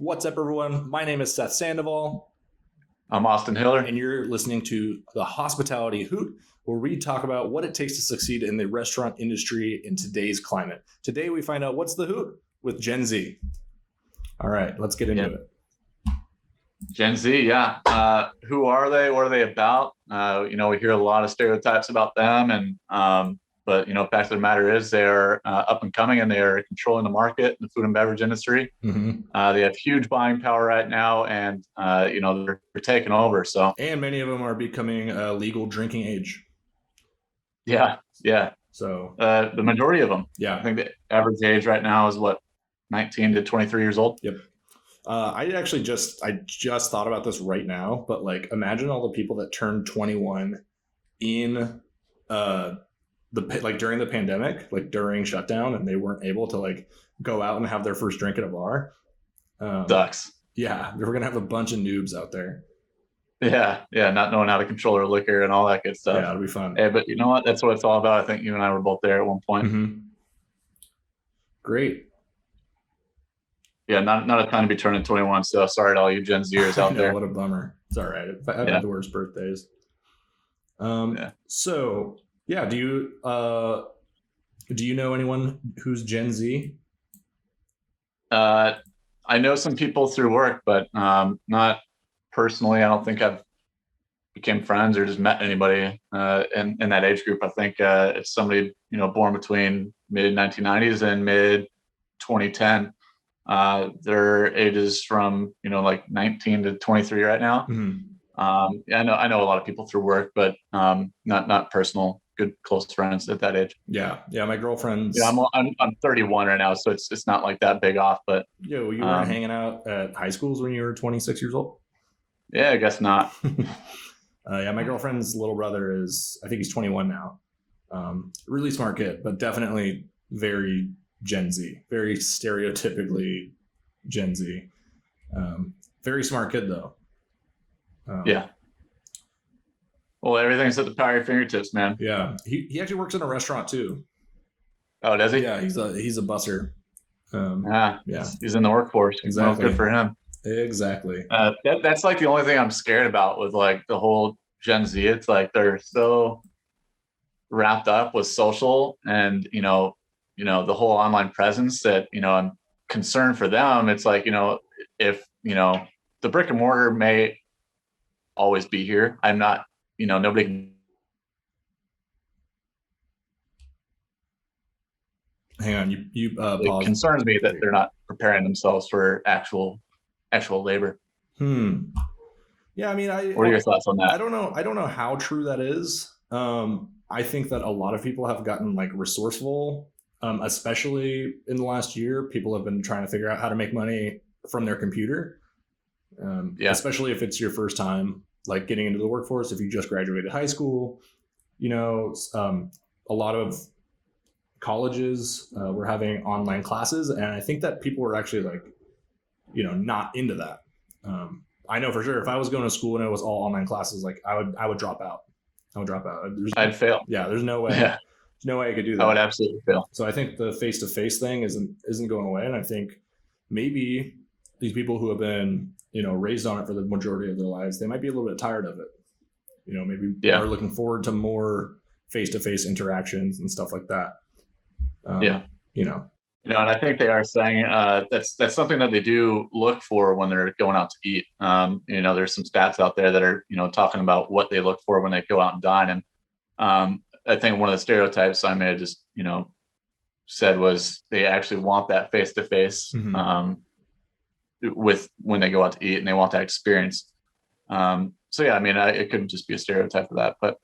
What's up, everyone? My name is Seth Sandoval, I'm Austin Hiller. and you're listening to the Hospitality Hoot, where we talk about what it takes to succeed in the restaurant industry in today's climate. Today, we find out what's the Hoot with Gen Z. All right, let's get into it. Gen Z, yeah. Who are they? What are they about? We hear a lot of stereotypes about them, but fact of the matter is they're up and coming, and they are controlling the market in the food and beverage industry. They have huge buying power right now, and they're taking over. So, and many of them are becoming legal drinking age. Yeah. So the majority of them. Yeah, I think the average age right now is 19 to 23 years old. Yep. I just thought about this right now, but imagine all the people that turned 21 in during the pandemic, during shutdown, and they weren't able to go out and have their first drink at a bar. Sucks. Yeah, we're gonna have a bunch of noobs out there. Yeah, not knowing how to control their liquor and all that good stuff. Yeah, it'll be fun. Hey, but you know what? That's what it's all about. I think you and I were both there at one point. Mm-hmm. Great. Yeah, not a time to be turning 21. So sorry to all you Gen Zers out there. What a bummer. It's all right. I've had the worst birthdays. So yeah, do you know anyone who's Gen Z? I know some people through work, but not personally. I don't think I've became friends or just met anybody in that age group. I think it's somebody born between mid 1990s and mid 2010. Their ages from 19 to 23 right now. Mm-hmm. I know a lot of people through work, but not personal, good close friends at that age. Yeah. My girlfriend's. Yeah, I'm 31 right now, so it's not like that big off. But you weren't hanging out at high schools when you were 26 years old. Yeah, I guess not. My girlfriend's little brother I think he's 21 now. Really smart kid, but definitely very Gen Z, very stereotypically Gen Z. Very smart kid though. Yeah. Well, everything's at the power of your fingertips, man. Yeah. He actually works in a restaurant too. Oh, does he? Yeah, he's a busser. Yeah. He's in the workforce. Exactly. Well, good for him. Exactly. That's the only thing I'm scared about with the whole Gen Z. It's they're so wrapped up with social and the whole online presence that I'm concerned for them. It's if the brick and mortar may always be here. I'm not nobody can. Hang on, you it concerns me that they're not preparing themselves for actual labor. Yeah, I mean, what are your thoughts on that? I don't know how true that is. I think that a lot of people have gotten resourceful, especially in the last year. People have been trying to figure out how to make money from their computer. Especially if it's your first time getting into the workforce. If you just graduated high school, a lot of colleges were having online classes, and I think that people were actually not into that. I know for sure if I was going to school and it was all online classes, I would drop out. I'd fail. Yeah, there's no way. Yeah. There's no way I could do that. I would absolutely fail. So I think the face-to-face thing isn't going away, and I think maybe these people who have been raised on it for the majority of their lives, they might be a little bit tired of it. Maybe are looking forward to more face-to-face interactions and stuff like that. And I think they are saying that's something that they do look for when they're going out to eat. There's some stats out there that are talking about what they look for when they go out and dine. And I think one of the stereotypes I may have just said was they actually want that face to face with when they go out to eat, and they want that experience. It couldn't just be a stereotype of that. But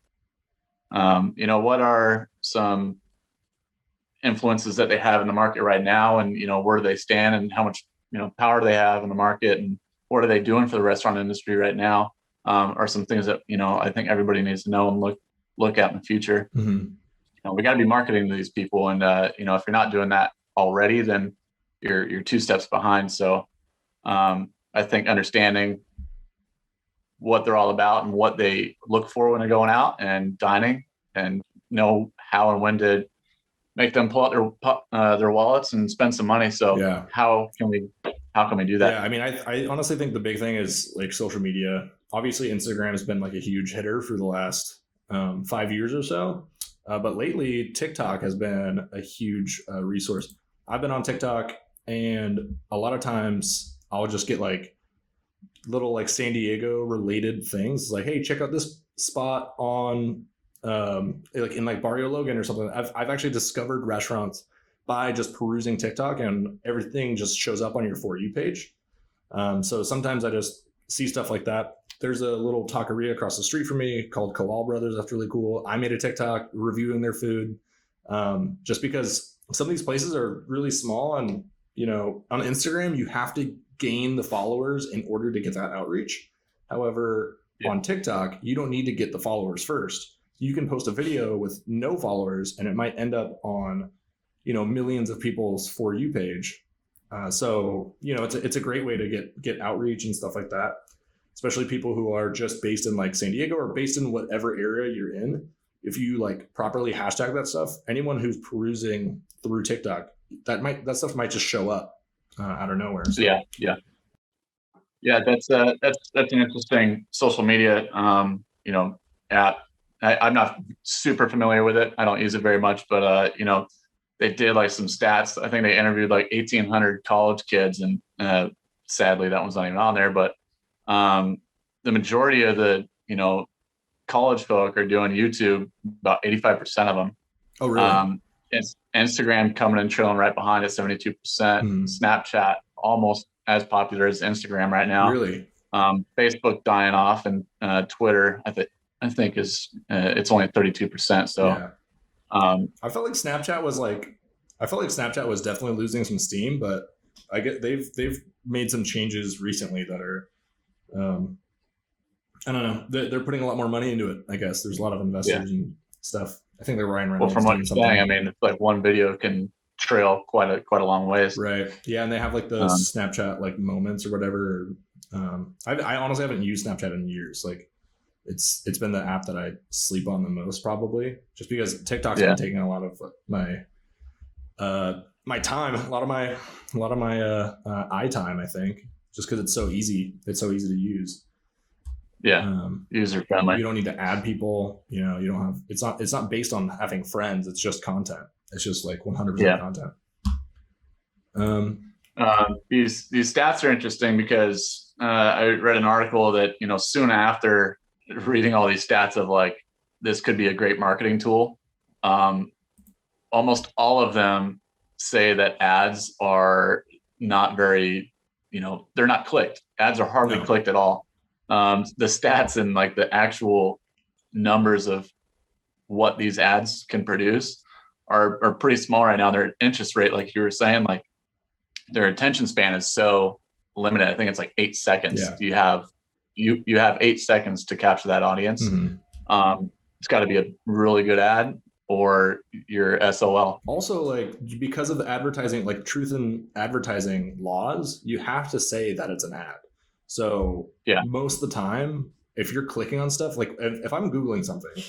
what are some influences that they have in the market right now, and where do they stand, and how much power do they have in the market, and what are they doing for the restaurant industry right now, are some things that I think everybody needs to know and look at in the future. We got to be marketing to these people, and if you're not doing that already, then you're two steps behind. So I think understanding what they're all about and what they look for when they're going out and dining, and know how and when to make them pull out their wallets and spend some money. So how can how can we do that? Yeah, I mean, I honestly think the big thing is like social media. Obviously, Instagram has been like a huge hitter for the last 5 years or so. But lately, TikTok has been a huge resource. I've been on TikTok, and a lot of times I'll just get like little like San Diego related things. Like, hey, check out this spot on like in like Barrio Logan or something. I've actually discovered restaurants by just perusing TikTok, and everything just shows up on your For You page. So sometimes I just see stuff like that. There's a little taqueria across the street from me called Kalal Brothers. That's really cool. I made a TikTok reviewing their food, just because some of these places are really small, and on Instagram you have to gain the followers in order to get that outreach. However, on TikTok you don't need to get the followers first. You can post a video with no followers, and it might end up on millions of people's For You page. So it's a great way to get outreach and stuff like that, especially people who are just based in like San Diego or based in whatever area you're in. If you like properly hashtag that stuff, anyone who's perusing through TikTok, that stuff might just show up out of nowhere. So. Yeah. That's an interesting social media app. I'm not super familiar with it. I don't use it very much, but they did like some stats. I think they interviewed like 1,800 college kids, and sadly that one's not even on there. But the majority of the college folk are doing YouTube. About 85% of them. Oh, really? Instagram coming and trailing right behind at 72%. Snapchat almost as popular as Instagram right now. Really? Facebook dying off, and Twitter I think is it's only 32%. So. Yeah. I felt like Snapchat was definitely losing some steam, but I get they've made some changes recently that are, I don't know, they're putting a lot more money into it. I guess there's a lot of investors and stuff. I think they're Ryan Reynolds. Well, from what you're saying, I mean, it's like one video can trail quite a long ways. Right. Yeah, and they have like the Snapchat like moments or whatever. I honestly haven't used Snapchat in years. Like, it's been the app that I sleep on the most, probably, just because TikTok's been taking a lot of my my time, a lot of my eye time, I think, just because it's so easy. It's so easy to use. Yeah, user friendly. You don't need to add people. You don't have. It's not based on having friends. It's just content. It's just like 100% content. These stats are interesting because I read an article that soon after reading all these stats of like this could be a great marketing tool, almost all of them say that ads are not very, they're not clicked. Ads are hardly clicked at all. The stats and like the actual numbers of what these ads can produce are pretty small right now. Their interest rate, like you were saying, like their attention span is so limited. I think it's like 8 seconds. Yeah. You have 8 seconds to capture that audience. Mm-hmm. It's got to be a really good ad or your SOL. Also, like, because of the advertising, like truth in advertising laws, you have to say that it's an ad. So most of the time, if you're clicking on stuff, like if I'm Googling something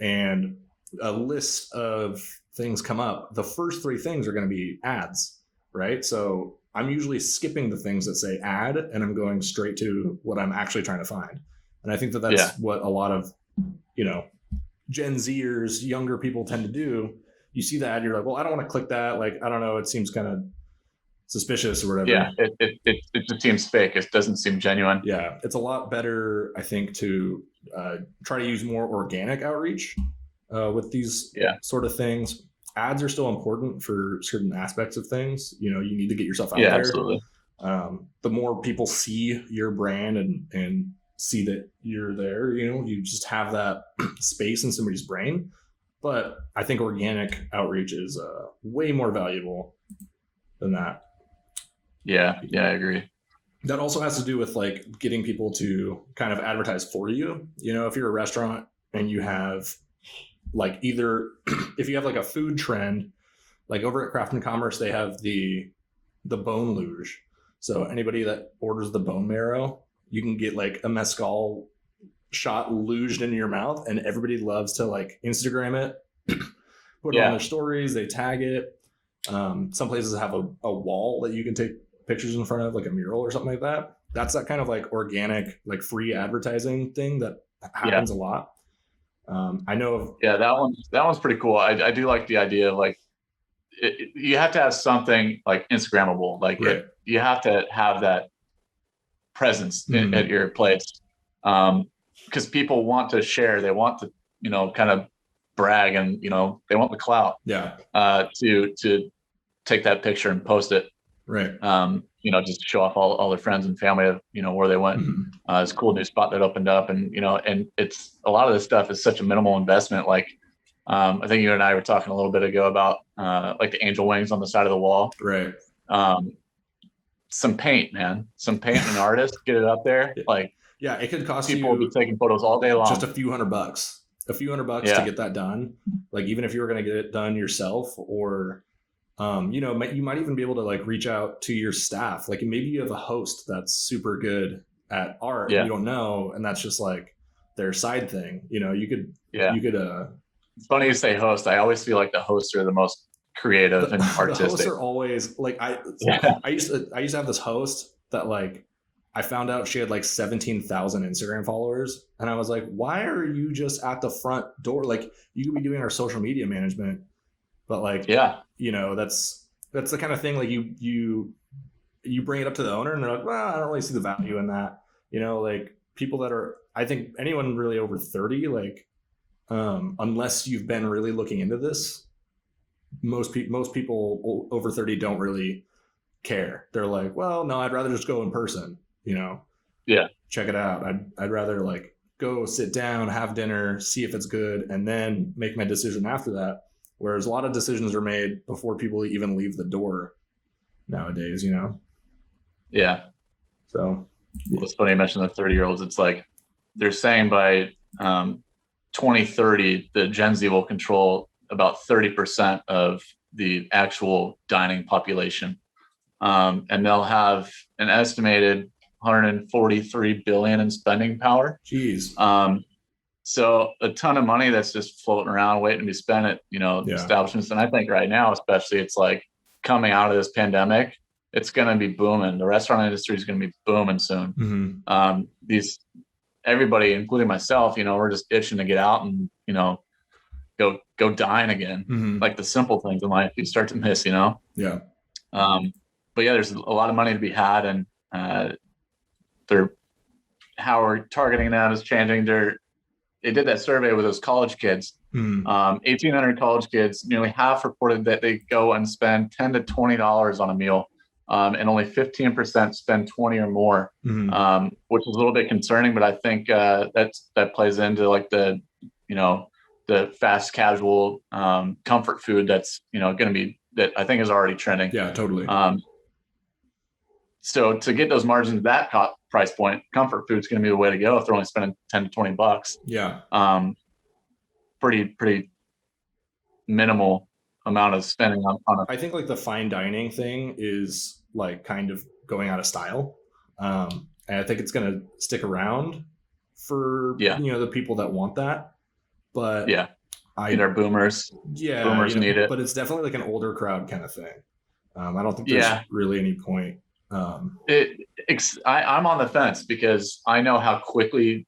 and a list of things come up, the first 3 things are going to be ads, right? So I'm usually skipping the things that say ad, and I'm going straight to what I'm actually trying to find. And I think that that's what a lot of, Gen Zers, younger people tend to do. You see the ad, you're like, well, I don't want to click that. Like, I don't know. It seems kind of suspicious or whatever. Yeah, it just seems fake. It doesn't seem genuine. Yeah, it's a lot better, I think, to try to use more organic outreach with these sort of things. Ads are still important for certain aspects of things. You need to get yourself out there. Absolutely. The more people see your brand and see that you're there, you just have that space in somebody's brain. But I think organic outreach is way more valuable than that. Yeah, I agree. That also has to do with like getting people to kind of advertise for you. If you're a restaurant and you have like either if you have like a food trend, like over at Craft and Commerce, they have the bone luge. So anybody that orders the bone marrow, you can get like a mezcal shot luged into your mouth, and everybody loves to like Instagram it, put it on their stories, they tag it. Some places have a wall that you can take pictures in front of like a mural or something like that. That's that kind of like organic, like free advertising thing that happens a lot. I know of, that one's pretty cool. I do like the idea of like you have to have something like Instagrammable, like right. You have to have that presence at your place, because people want to share, they want to kind of brag, and they want the clout, to take that picture and post it, right. Just show off all their friends and family of where they went. It's a cool new spot that opened up, and and it's a lot of this stuff is such a minimal investment. Like I think you and I were talking a little bit ago about like the angel wings on the side of the wall, right. Some paint, man, some paint and an artist, get it up there. Like it could cost people will be taking photos all day long. Just a few $100 to get that done. Like even if you were going to get it done yourself, or you might even be able to like reach out to your staff. Like maybe you have a host that's super good at art, and you don't know, and that's just like their side thing. You could. It's funny you say host. I always feel like the hosts are the most creative and artistic. The hosts are always like I used to have this host that like I found out she had like 17,000 Instagram followers, and I was like, why are you just at the front door? Like you could be doing our social media management, but like that's the kind of thing like you bring it up to the owner and they're like, well, I don't really see the value in that. Like people that are, I think anyone really over 30, like unless you've been really looking into this, most people over 30 don't really care. They're like, well, no, I'd rather just go in person, check it out. I'd rather like go sit down, have dinner, see if it's good, and then make my decision after that. Whereas a lot of decisions are made before people even leave the door nowadays, Yeah. So it's funny you mentioned the 30-year-olds. It's like they're saying by 2030, the Gen Z will control about 30% of the actual dining population. And they'll have an estimated 143 billion in spending power. Jeez. So a ton of money that's just floating around waiting to be spent at, establishments. And I think right now, especially, it's like coming out of this pandemic, it's going to be booming. The restaurant industry is going to be booming soon. Everybody, including myself, we're just itching to get out and, go dine again. Like the simple things in life you start to miss, Yeah. But yeah, there's a lot of money to be had, and how we're targeting that is changing. They did that survey with those college kids, 1,800 college kids. Nearly half reported that they go and spend $10 to $20 on a meal, and only 15% spend 20 or more, which is a little bit concerning. But I think that plays into like the fast casual comfort food that's going to be, that I think is already trending. Yeah, totally. So to get those margins at that price point, comfort food's going to be the way to go if they're only spending $10 to $20. Yeah. Pretty minimal amount of spending on I think like the fine dining thing is like kind of going out of style. And I think it's going to stick around for, the people that want that. But our boomers. Yeah. Boomers need it. But it's definitely like an older crowd kind of thing. I don't think there's really any point. I'm on the fence because I know how quickly,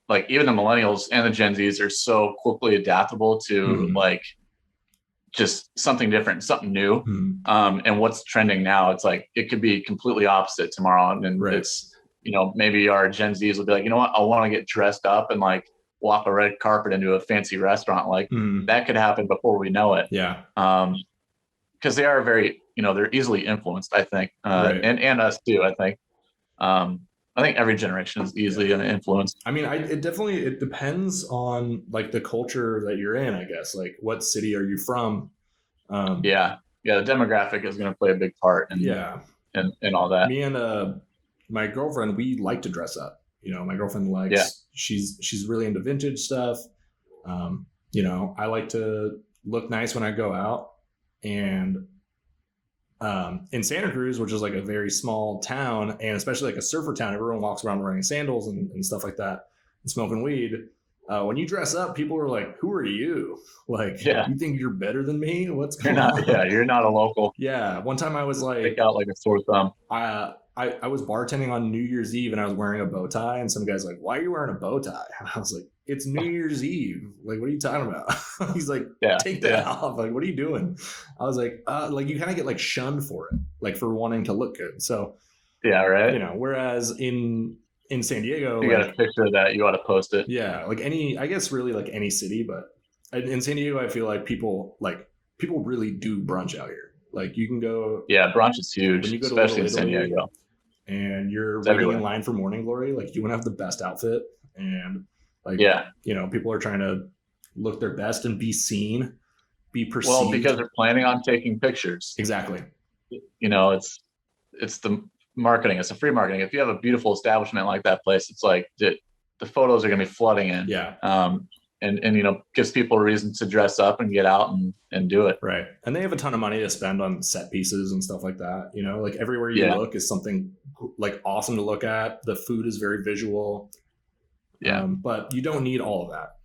like even the millennials and the Gen Zs are so quickly adaptable to like just something different, something new. And what's trending now, it's like it could be completely opposite tomorrow. And it's, maybe our Gen Zs will be like, you know what, I want to get dressed up and like walk a red carpet into a fancy restaurant. Like that could happen before we know it. Yeah. Because they are very, they're easily influenced, I think, and us too. I think every generation is easily going to influence. I mean, it depends on like the culture that you're in, I guess. Like, what city are you from? The demographic is going to play a big part, and all that. Me and my girlfriend, we like to dress up. My girlfriend likes. She's really into vintage stuff. I like to look nice when I go out, and in Santa Cruz, which is like a very small town, and especially like a surfer town, everyone walks around wearing sandals and stuff like that and smoking weed. When you dress up, people are like, "Who are you? Like, Yeah. you think you're better than me? What's You're going not. on?" Yeah, you're not a local. Yeah, one time I was Stick like, out like a sore thumb. I was bartending on New Year's Eve and I was wearing a bow tie, and some guy's like, "Why are you wearing a bow tie?" And I was like, "It's New Year's Eve. Like, what are you talking about?" He's like, Yeah, "Take that yeah, off. Like, what are you doing?" I was like you kind of get like shunned for it, like for wanting to look good. So, yeah. Right. whereas in San Diego, You got a like, picture of that. You ought to post it. yeah, like I guess really like any city, but in San Diego, I feel like people really do brunch out here. Like you can go Yeah, brunch is when huge, you go to especially Little in San Italy Diego. and you're It's waiting in everywhere. line for morning glory, like you want to have the best outfit, and like Yeah. people are trying to look their best and be seen, be Well, because perceived. they're planning on taking pictures. Exactly. It's the marketing. It's a free marketing. If you have a beautiful establishment like that place, it's like the photos are going to be flooding in. Yeah. And gives people a reason to dress up and get out and do it. Right. And they have a ton of money to spend on set pieces and stuff like that. Like everywhere you Yeah. look is something like awesome to look at. The food is very visual. Yeah. But you don't need all of that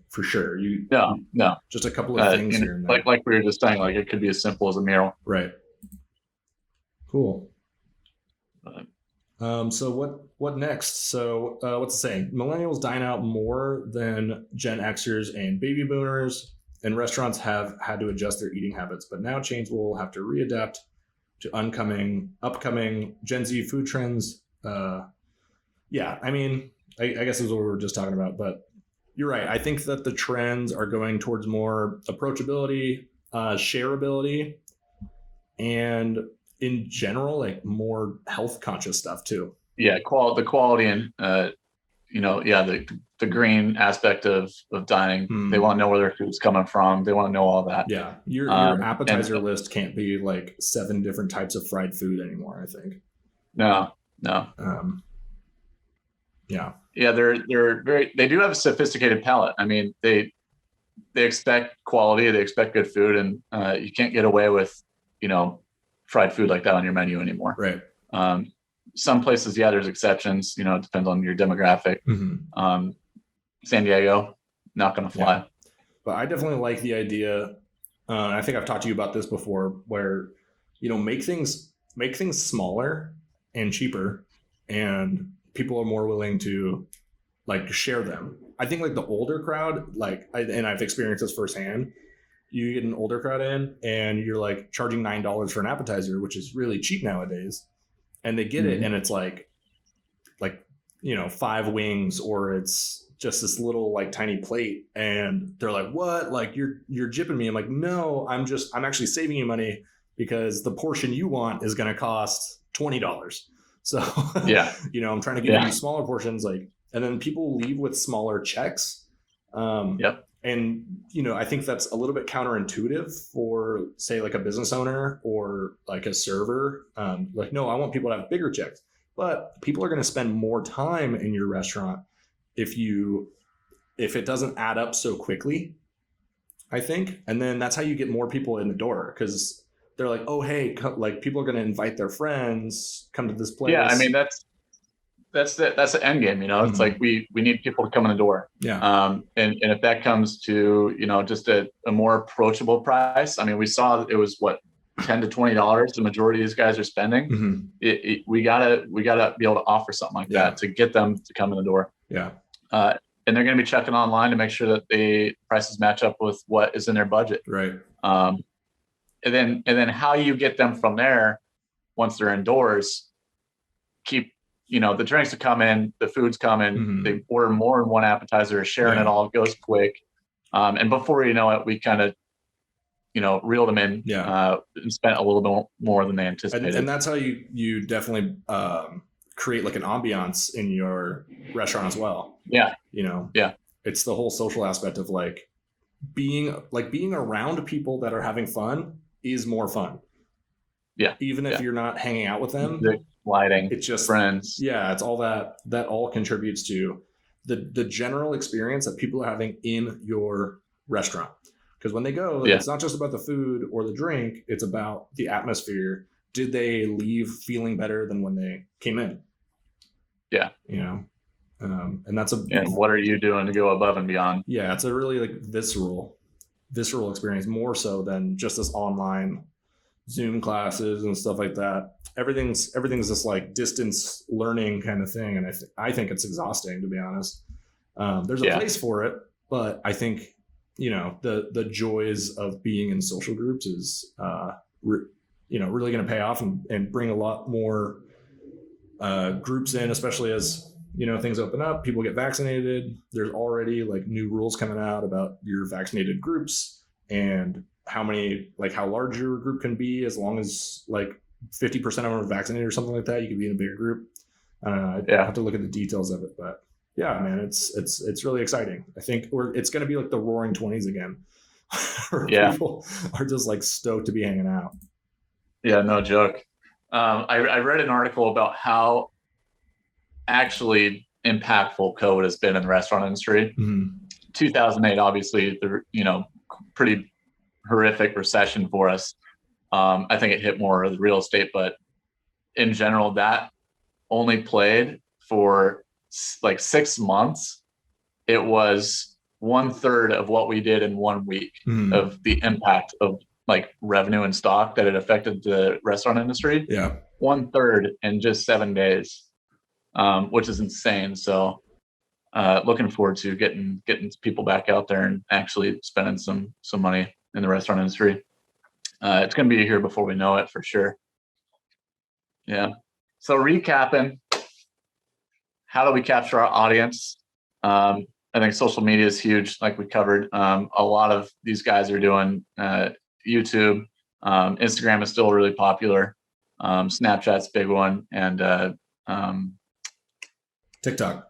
for sure. No. Just a couple of things here and there. Like we were just saying, like it could be as simple as a mural. Right. Cool. So what next? So what's it saying? Millennials dine out more than Gen Xers and baby boomers, and restaurants have had to adjust their eating habits. But now chains will have to readapt to upcoming Gen Z food trends. Yeah, I mean, I guess this is what we were just talking about. But you're right. I think that the trends are going towards more approachability, shareability, and in general, like more health conscious stuff too. Yeah, the quality and the green aspect of dining. They want to know where their food's coming from. They want to know all that. Yeah, your appetizer list can't be like 7 different types of fried food anymore, I think. No. Yeah. Yeah, they do have a sophisticated palate. I mean, they expect quality, they expect good food, and you can't get away with fried food like that on your menu anymore. Right. Some places, yeah, there's exceptions. It depends on your demographic. Mm-hmm. San Diego, not going to fly. Yeah. But I definitely like the idea. I think I've talked to you about this before, where make things smaller and cheaper, and people are more willing to like share them. I think like the older crowd, and I've experienced this firsthand. You get an older crowd in, and you're like charging $9 for an appetizer, which is really cheap nowadays, and they get it, and it's like 5 wings, or it's just this little like tiny plate, and they're like, "What? Like you're gypping me?" I'm like, "No, I'm actually saving you money because the portion you want is going to cost $20." So yeah, I'm trying to give you smaller portions, like, and then people leave with smaller checks. Yep. And I think that's a little bit counterintuitive for, say, like a business owner or like a server. Like, no, I want people to have bigger checks, but people are going to spend more time in your restaurant if it doesn't add up so quickly, I think. And then that's how you get more people in the door, because they're like, oh, hey, like people are going to invite their friends, come to this place. Yeah, I mean that's the end game. It's like we need people to come in the door. Yeah. And if that comes to just a more approachable price, I mean, we saw it was what, $10 to $20 the majority of these guys are spending. Mm-hmm. We gotta be able to offer something like that to get them to come in the door. Yeah. And they're going to be checking online to make sure that the prices match up with what is in their budget. Right. And then how you get them from there once they're indoors, keep the drinks are coming, the food's coming. Mm-hmm. They order more than one appetizer, sharing it all, goes quick. And before you know it, we kind of reeled them in and spent a little bit more than they anticipated. And that's how you definitely create like an ambiance in your restaurant as well. Yeah. It's the whole social aspect of like being around people that are having fun is more fun. Yeah. Even if you're not hanging out with them. The lighting, it's just friends. Yeah. It's all that all contributes to the general experience that people are having in your restaurant. Because when they go, it's not just about the food or the drink. It's about the atmosphere. Did they leave feeling better than when they came in? Yeah. And that's and what are you doing to go above and beyond? yeah, it's a really like visceral experience, more so than just this online Zoom classes and stuff like that. Everything's this like distance learning kind of thing, and I think it's exhausting, to be honest. There's a Yeah. place for it, but I think the joys of being in social groups is really going to pay off and bring a lot more groups in, especially as things open up, people get vaccinated. There's already like new rules coming out about your vaccinated groups and how large your group can be, as long as like 50% of them are vaccinated or something like that. You can be in a bigger group. I have to look at the details of it, but yeah, man, it's really exciting. I think it's going to be like the Roaring '20s again, where people are just like stoked to be hanging out. Yeah, no joke. I read an article about how actually impactful COVID has been in the restaurant industry. 2008, obviously, the pretty horrific recession for us. I think it hit more of the real estate, but in general, that only played for like 6 months. It was 1/3 of what we did in 1 week of the impact of like revenue and stock that it affected the restaurant industry. Yeah. 1/3 in just 7 days, which is insane. So looking forward to getting people back out there and actually spending some money in the restaurant industry. It's going to be here before we know it, for sure. Yeah. So recapping, how do we capture our audience? I think social media is huge, like we covered. A lot of these guys are doing YouTube. Instagram is still really popular. Snapchat's a big one, and TikTok.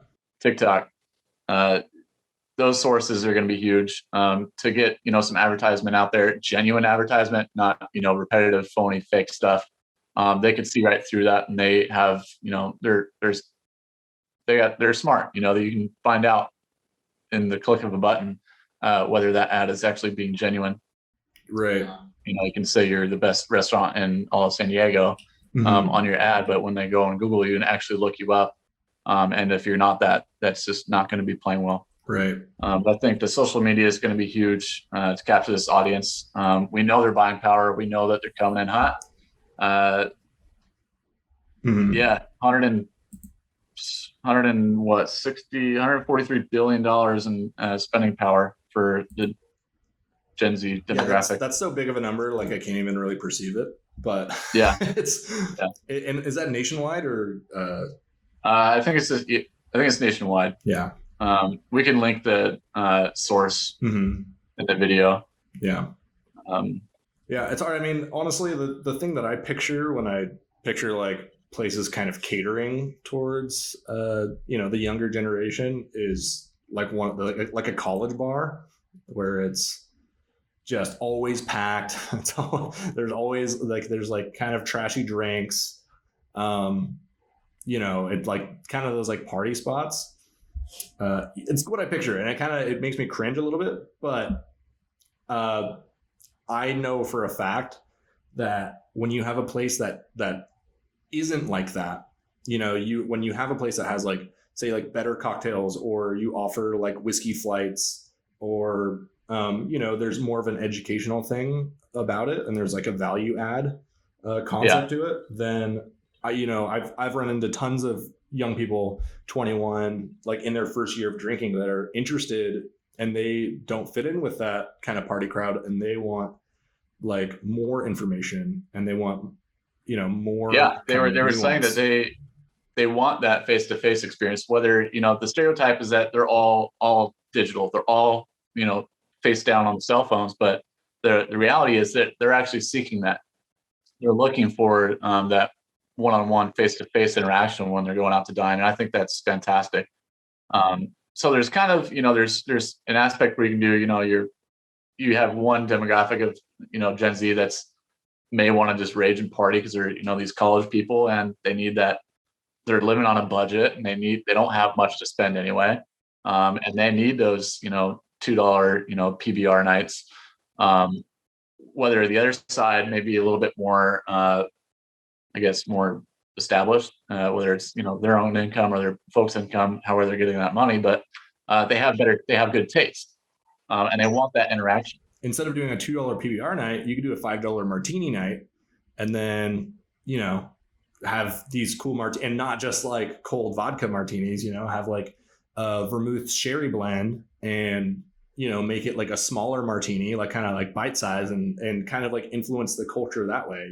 Those sources are going to be huge to get some advertisement out there, genuine advertisement, not repetitive, phony, fake stuff. They could see right through that, and they have they're smart. That you can find out in the click of a button whether that ad is actually being genuine. Right. You can say you're the best restaurant in all of San Diego on your ad, but when they go on Google you and actually look you up, and if you're not that's just not going to be playing well. Right. But I think the social media is going to be huge to capture this audience. We know their buying power. We know that they're coming in hot. Yeah, 143 billion dollars in spending power for the Gen Z demographic. Yeah, that's so big of a number, like I can't even really perceive it. But yeah, and is that nationwide or? I think it's nationwide. Yeah. We can link the source in the video. Yeah. Yeah, it's hard. I mean, honestly, the thing that I picture when I picture like places kind of catering towards the younger generation is like like a college bar where it's just always packed. There's always there's kind of trashy drinks. It's like kind of those like party spots. It's what I picture, and it makes me cringe a little bit, but I know for a fact that when you have a place that isn't like that, when you have a place that has like, say, like better cocktails, or you offer like whiskey flights, or there's more of an educational thing about it, and there's like a value add concept to it, then I've run into tons of young people, 21, like in their first year of drinking, that are interested, and they don't fit in with that kind of party crowd, and they want like more information, and they want more. Yeah, they were saying that they want that face-to-face experience, whether the stereotype is that they're all digital, they're all face down on the cell phones, but the reality is that they're actually seeking that. They're looking for that one-on-one face-to-face interaction when they're going out to dine, and I think that's fantastic. So there's kind of there's an aspect where you can do you have one demographic of Gen Z that's may want to just rage and party because they're these college people, and they need that. They're living on a budget, and they don't have much to spend anyway, and they need those $2 PBR nights. Whether the other side may be a little bit more I guess more established, whether it's their own income or their folks' income, however they're getting that money, but they have good taste, and they want that interaction. Instead of doing a $2 PBR night, you could do a $5 martini night, and then have these cool martinis, and not just like cold vodka martinis. Have like a vermouth sherry blend, and make it like a smaller martini, like kind of like bite size, and kind of like influence the culture that way.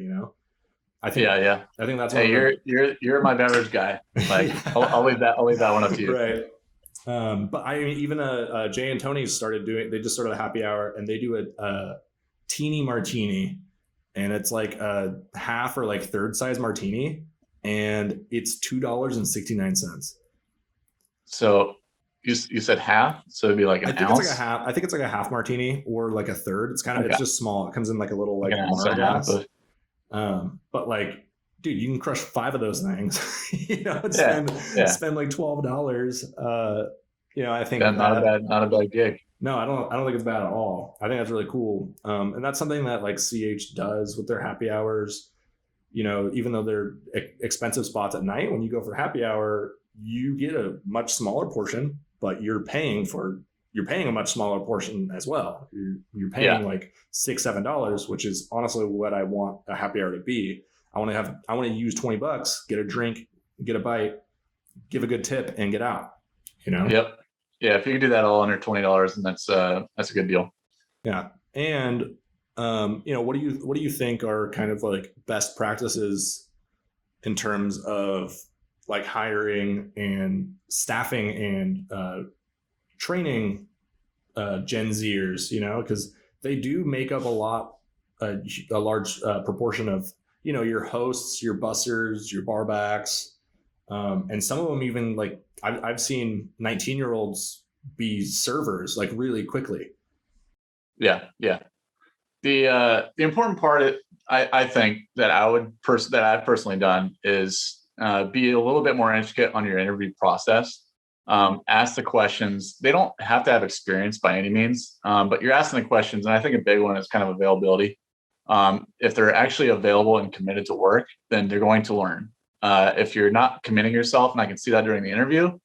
I think I think that's hey, you're my beverage guy. Like yeah. I'll leave that one up to you. Right. But I mean, even Jay and Tony's they just started a happy hour, and they do a teeny martini, and it's like a half or like third size martini, and it's $2.69. So you said half, so it'd be like an ounce. It's like a half. I think it's like a half martini or like a third. It's kind of it's just small. It comes in like a little like glass. But like, dude, you can crush 5 of those things. Spend like $12. I think not a bad gig. No, I don't think it's bad at all. I think that's really cool. And that's something that like CH does with their happy hours. Even though they're expensive spots at night, when you go for happy hour, you get a much smaller portion, but you're paying a much smaller portion as well. You're paying like $6-7, which is honestly what I want a happy hour to be. I want to use $20, get a drink, get a bite, give a good tip, and get out. Yep. Yeah, if you can do that all under $20, then that's a good deal. Yeah. And what do you think are kind of like best practices in terms of like hiring and staffing and training Gen Zers, because they do make up a large proportion of your hosts, your bussers, your barbacks, and some of them even like I've seen 19-year-olds be servers like really quickly. Yeah. The important part, I think that I've personally done is be a little bit more intricate on your interview process. Ask the questions. They don't have to have experience by any means, but you're asking the questions, and I think a big one is kind of availability. If they're actually available and committed to work, then they're going to learn. If you're not committing yourself, and I can see that during the interview,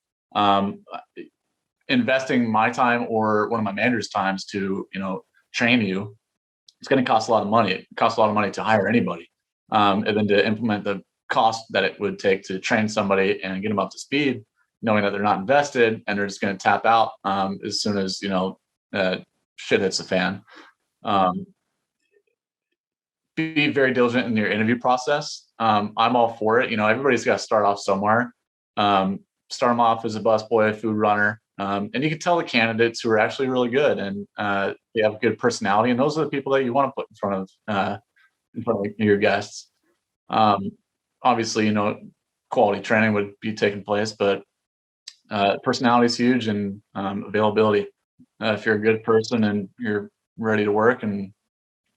investing my time or one of my manager's times to train you, it's going to cost a lot of money. It costs a lot of money to hire anybody, and then to implement the cost that it would take to train somebody and get them up to speed, knowing that they're not invested and they're just going to tap out as soon as shit hits the fan. Be very diligent in your interview process. I'm all for it. Everybody's got to start off somewhere. Start them off as a busboy, a food runner, and you can tell the candidates who are actually really good and they have a good personality, and those are the people that you want to put in front of your guests. Obviously, quality training would be taking place, but personality is huge, and availability. If you're a good person and you're ready to work and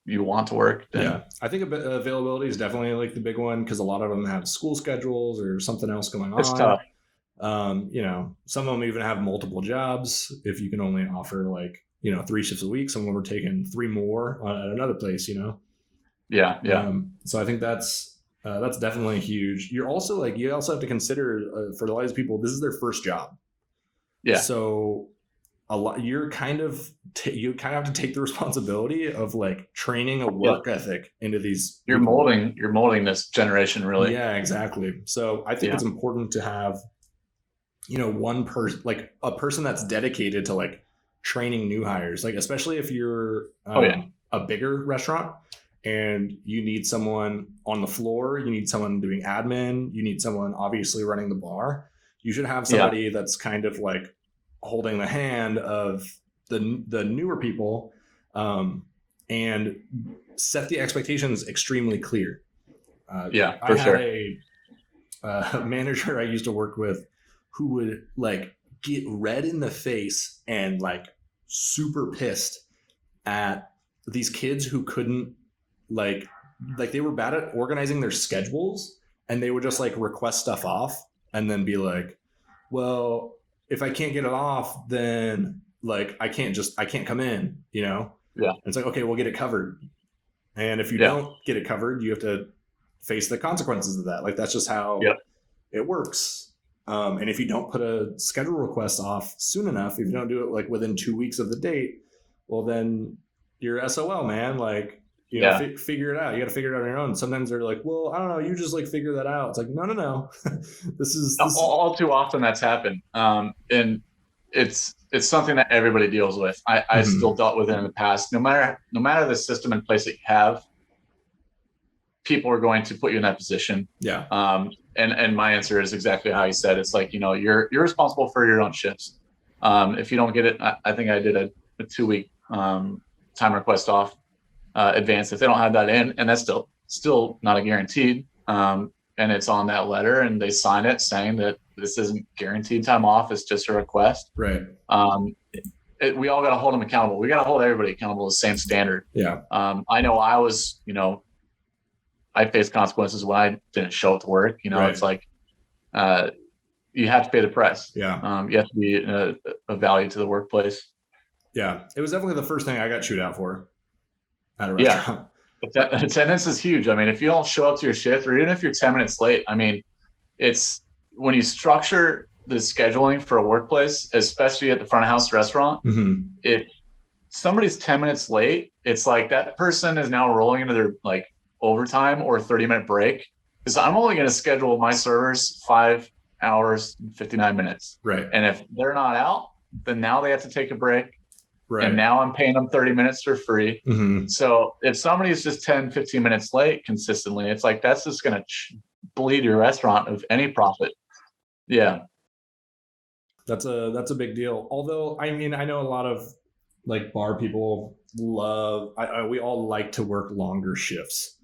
you want to work, then I think availability is definitely like the big one, because a lot of them have school schedules or something else going on. It's tough. Some of them even have multiple jobs. If you can only offer 3 shifts a week, some of them are taking 3 more at another place. Yeah. So I think that's definitely huge. You also have to consider for a lot of these people, this is their first job. Yeah. So you kind of have to take the responsibility of training a work ethic into these. You're molding this generation, really. Yeah, exactly. So I think it's important to have, one person, a person that's dedicated to training new hires, especially if you're a bigger restaurant and you need someone on the floor, you need someone doing admin, you need someone obviously running the bar. You should have somebody that's kind of holding the hand of the newer people, and set the expectations extremely clear. For I sure. had a manager I used to work with who would get red in the face and super pissed at these kids who couldn't they were bad at organizing their schedules, and they would just request stuff off and then be like, well, if I can't get it off, then I can't come in, And it's okay, we'll get it covered. And if you don't get it covered, you have to face the consequences of that. Like that's just how it works. And if you don't put a schedule request off soon enough, if you don't do it like within 2 weeks of the date, well then you're SOL, man. Like, you know, figure it out. You got to figure it out on your own. Sometimes they're like, well, I don't know. You just like figure that out. It's like, no. this all too often that's happened. And it's something that everybody deals with. I still dealt with it in the past. No matter the system in place that you have, people are going to put you in that position. Yeah. And my answer is exactly how you said. It's like, you know, you're responsible for your own shifts. If you don't get it, I think I did a 2-week time request off advance. If they don't have that in, and that's still not a guaranteed, and it's on that letter and they sign it saying that this isn't guaranteed time off, it's just a request. Right. We all got to hold them accountable. We got to hold everybody accountable to the same standard. Yeah. I know I was, you know, I faced consequences when I didn't show up to work. You know, right. It's like you have to pay the price. Yeah. You have to be a value to the workplace. Yeah. It was definitely the first thing I got chewed out for at a restaurant. Yeah. Attendance is huge. I mean, if you don't show up to your shift, or even if you're 10 minutes late, I mean, it's when you structure the scheduling for a workplace, especially at the front of house restaurant, if somebody's 10 minutes late, it's like that person is now rolling into their like overtime or 30-minute break, because I'm only going to schedule my servers 5 hours and 59 minutes. Right. And if they're not out, then now they have to take a break. Right. And now I'm paying them 30 minutes for free. So if somebody's just 10, 15 minutes late consistently, it's like that's just going to bleed your restaurant of any profit. Yeah. That's a big deal. Although, I mean, I know a lot of like bar people we all like to work longer shifts.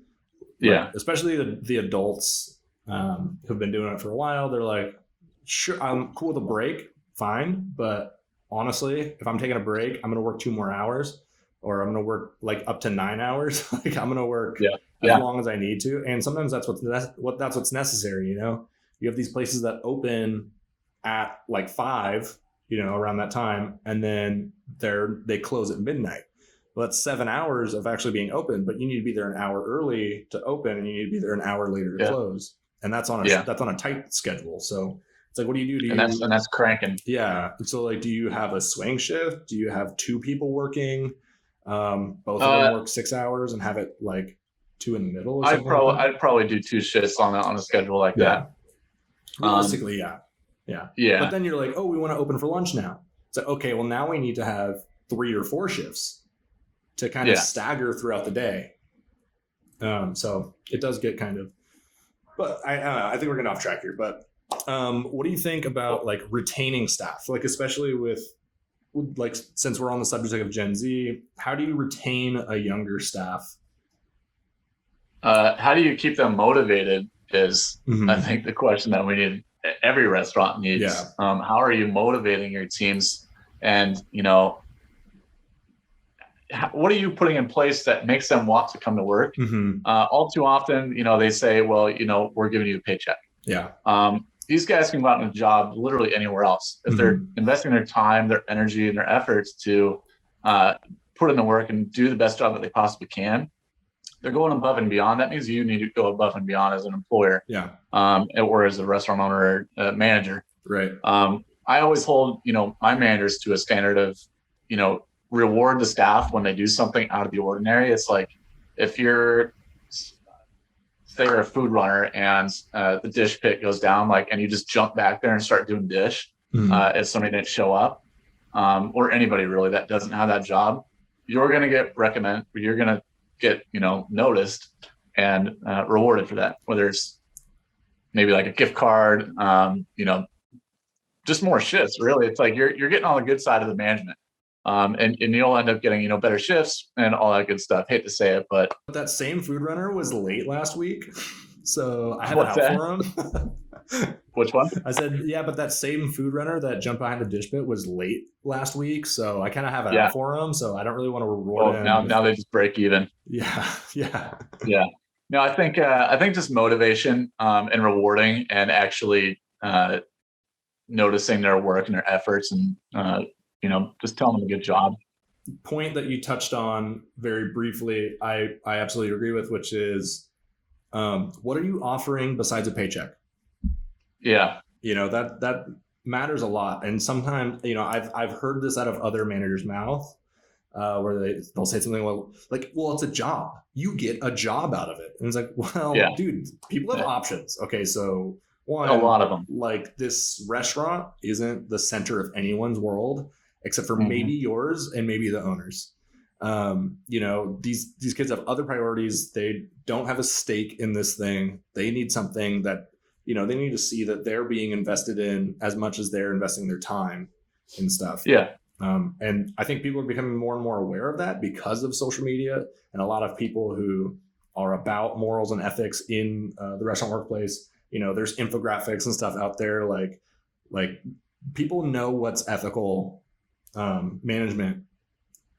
Yeah. Especially the adults who've been doing it for a while. They're like, sure, I'm cool with a break. Fine. But honestly, if I'm taking a break, I'm going to work 2 more hours, or I'm going to work like up to 9 hours. Like I'm going to work as long as I need to. And sometimes that's what's necessary. You know, you have these places that open at like 5, you know, around that time, and then they close at midnight. Well, that's 7 hours of actually being open, but you need to be there an hour early to open, and you need to be there an hour later to close. And that's on a tight schedule. So it's like, what do you do? And that's cranking. Yeah. So like, do you have a swing shift? Do you have 2 people working? Both of them work 6 hours and have it like 2 in the middle? Or I'd probably do 2 shifts on a schedule like that. Realistically, yeah. But then you're like, oh, we want to open for lunch now. It's like, okay, well now we need to have 3 or 4 shifts to kind of stagger throughout the day. So it does get kind of, but I think we're getting off track here. But what do you think about like retaining staff? Like, especially with like, since we're on the subject of Gen Z, how do you retain a younger staff? How do you keep them motivated is, I think, the question that every restaurant needs. Yeah. How are you motivating your teams? And, you know, what are you putting in place that makes them want to come to work? All too often, you know, they say, well, you know, we're giving you a paycheck. Yeah. These guys can go out in a job literally anywhere else. If they're investing their time, their energy, and their efforts to put in the work and do the best job that they possibly can, they're going above and beyond. That means you need to go above and beyond as an employer. Yeah. Or as a restaurant owner or manager. Right. I always hold, you know, my managers to a standard of, you know, reward the staff when they do something out of the ordinary. It's like, if you're, say you're a food runner and the dish pit goes down, like, and you just jump back there and start doing dish if somebody didn't show up, or anybody really that doesn't have that job, you're going to get you're going to get, you know, noticed and rewarded for that, whether it's maybe like a gift card, you know, just more shifts. Really, it's like you're getting on the good side of the management. And you'll end up getting, you know, better shifts and all that good stuff. Hate to say it, but that same food runner was late last week, so I had it out for him. Which one? I said, yeah, but that same food runner that jumped behind the dish pit was late last week, so I kind of have it out for him. So I don't really want to reward him. Now they just break even. Yeah. No, I think just motivation and rewarding, and actually noticing their work and their efforts, and you know, just telling them a good job. Point that you touched on very briefly, I absolutely agree with, which is What are you offering besides a paycheck? Yeah. That matters a lot. And sometimes, I've heard this out of other managers' mouth, where they'll say something like, well, it's a job. You get a job out of it. And it's like, well, Yeah. dude, people have options. Okay, so A one, lot of them. like this restaurant isn't the center of anyone's world except for Mhm. maybe yours and maybe the owners. These kids have other priorities. They don't have a stake in this thing. They need something that, they need to see that they're being invested in as much as they're investing their time and stuff. Yeah. And I think people are becoming more and more aware of that because of social media, and a lot of people who are about morals and ethics in the restaurant workplace. There's infographics and stuff out there, like people know what's ethical management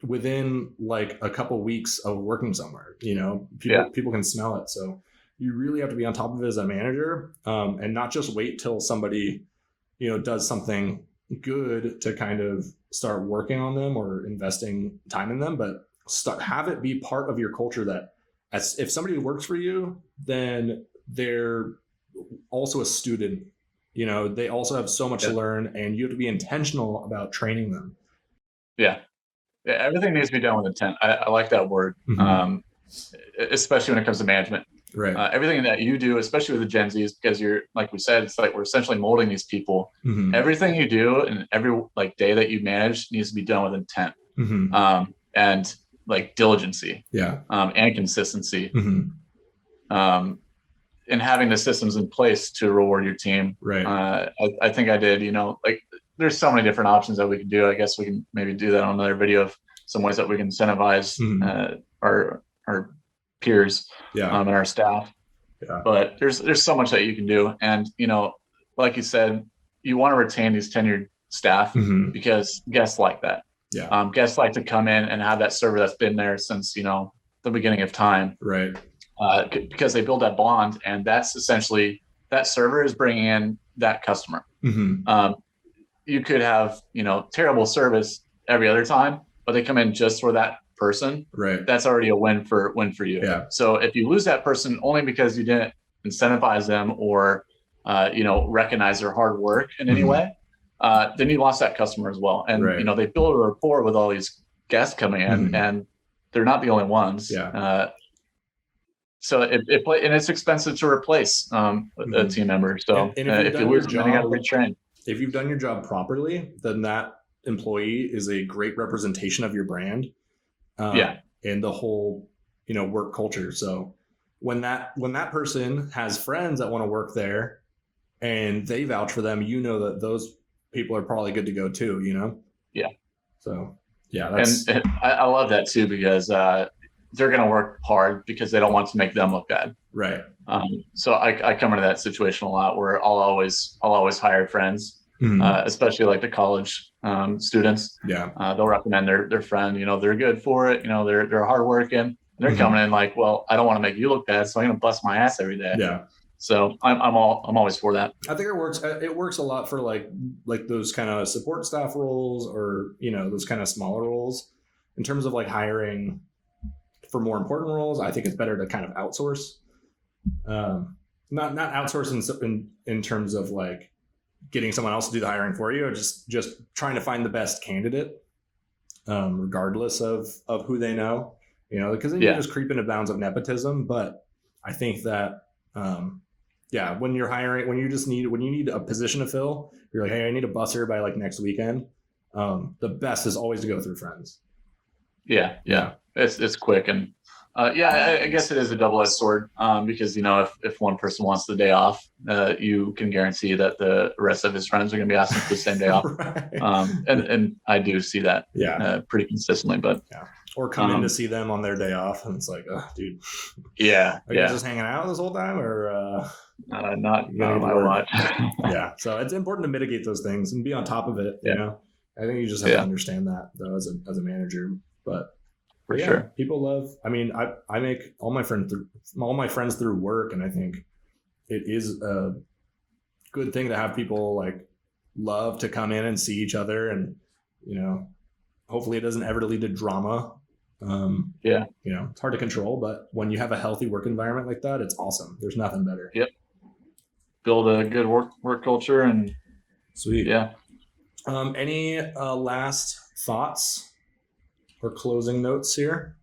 within like a couple weeks of working somewhere. People can smell it. So you really have to be on top of it as a manager, and not just wait till somebody does something good to kind of start working on them or investing time in them, but have it be part of your culture that if somebody works for you, then they're also a student. They also have so much to learn, and you have to be intentional about training them. Yeah. Everything needs to be done with intent. I like that word, especially when it comes to management. Right. Everything that you do, especially with the Gen Zs, because you're, like we said, it's like we're essentially molding these people. Everything you do and every day that you manage needs to be done with intent, and like diligency, and consistency, and having the systems in place to reward your team. Right. I think I did. Like there's so many different options that we can do. I guess we can maybe do that on another video of some ways that we can incentivize our peers, and our staff. But there's so much that you can do. And, like you said, you want to retain these tenured staff because guests like that. Guests like to come in and have that server that's been there since, the beginning of time. Right. Because they build that bond, and that's essentially that server is bringing in that customer. You could have, terrible service every other time, but they come in just for that person. Right. That's already a win for you. Yeah. So if you lose that person only because you didn't incentivize them or, recognize their hard work in any way, then you lost that customer as well. And, they build a rapport with all these guests coming in, and they're not the only ones. So and it's expensive to replace a team member. So and if you lose them, then you got to retrain. If you've done your job properly, then that employee is a great representation of your brand, and the whole, work culture. So when that person has friends that want to work there and they vouch for them, that those people are probably good to go too, Yeah. So yeah. And I love that too, because they're going to work hard because they don't want to make them look bad. Right. So I come into that situation a lot where I'll always hire friends, especially like the college students. They'll recommend their friend. They're good for it. They're hardworking. They're coming in like, well, I don't want to make you look bad, so I'm going to bust my ass every day. Yeah. So I'm always for that. I think it works. It works a lot for like those kind of support staff roles, or those kind of smaller roles. In terms of like hiring for more important roles, I think it's better to kind of outsource. Not outsource in terms of like getting someone else to do the hiring for you, or just trying to find the best candidate, regardless of who they know. Because then you just creep into bounds of nepotism. But I think that when you're hiring, when you need a position to fill, you're like, hey, I need a busser by like next weekend. The best is always to go through friends. Yeah. It's quick, and I guess it is a double-edged sword, because if one person wants the day off, you can guarantee that the rest of his friends are going to be asking for the same day off. Right. And I do see that pretty consistently, but or come in to see them on their day off, and it's like, oh, dude, are you just hanging out this whole time, or not on my watch? Yeah, so it's important to mitigate those things and be on top of it. I think you just have to understand that, though, as a manager. But for sure, people love. I mean, I make all my friends through work, and I think it is a good thing to have people like love to come in and see each other, and hopefully it doesn't ever lead to drama Yeah. It's hard to control, but when you have a healthy work environment like that, it's awesome. There's nothing better. Yep. Build a good work culture, and Sweet. yeah. Any last thoughts or closing notes here?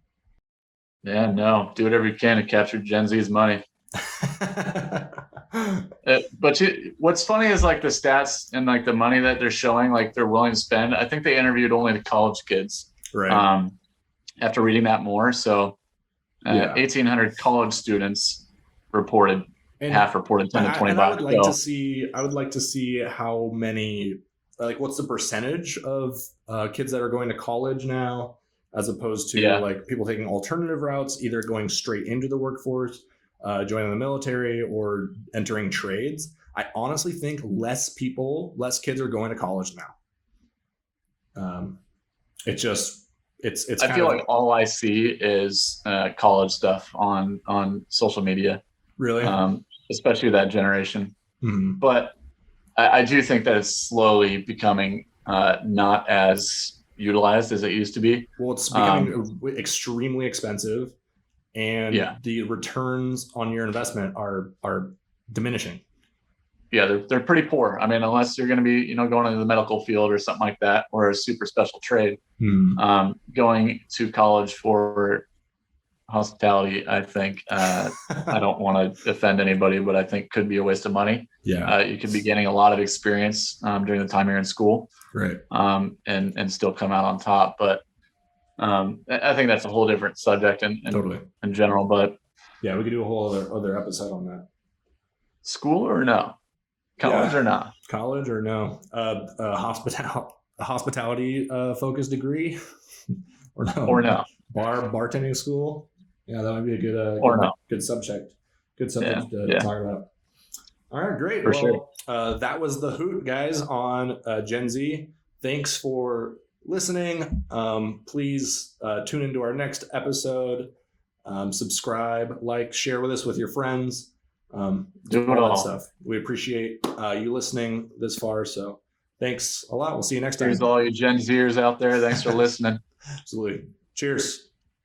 Yeah, no, do whatever you can to capture Gen Z's money. But what's funny is like the stats and like the money that they're showing, like they're willing to spend. I think they interviewed only the college kids. Right. After reading that more, so 1,800 college students reported, and half reported 10 to 20 bucks. I would like to see how many, like, what's the percentage of kids that are going to college now, as opposed to like people taking alternative routes, either going straight into the workforce, joining the military, or entering trades. I honestly think less kids are going to college now. It's I feel like all I see is college stuff on social media. Really? Especially that generation. Mm-hmm. But I do think that it's slowly becoming not as utilized as it used to be. Well, it's becoming extremely expensive, and the returns on your investment are diminishing. Yeah, they're pretty poor. I mean, unless you're going to be, going into the medical field or something like that, or a super special trade. Going to college for hospitality, I think, I don't want to offend anybody, but I think could be a waste of money. Yeah, you could be getting a lot of experience during the time you're in school, right? And still come out on top. But I think that's a whole different subject totally in general. But yeah, we could do a whole other episode on that. School or no? College or not? College or no? Hospitality focused degree or no? Or no? Bartending school. Yeah, that might be a good subject. Good subject to talk about. All right, great. For sure. That was the Hoot, guys, on Gen Z. Thanks for listening. Please tune into our next episode. Subscribe, like, share with us with your friends. Do all that stuff. We appreciate you listening this far. So thanks a lot. We'll see you next time. Here's all you Gen Zers out there. Thanks for listening. Absolutely. Cheers.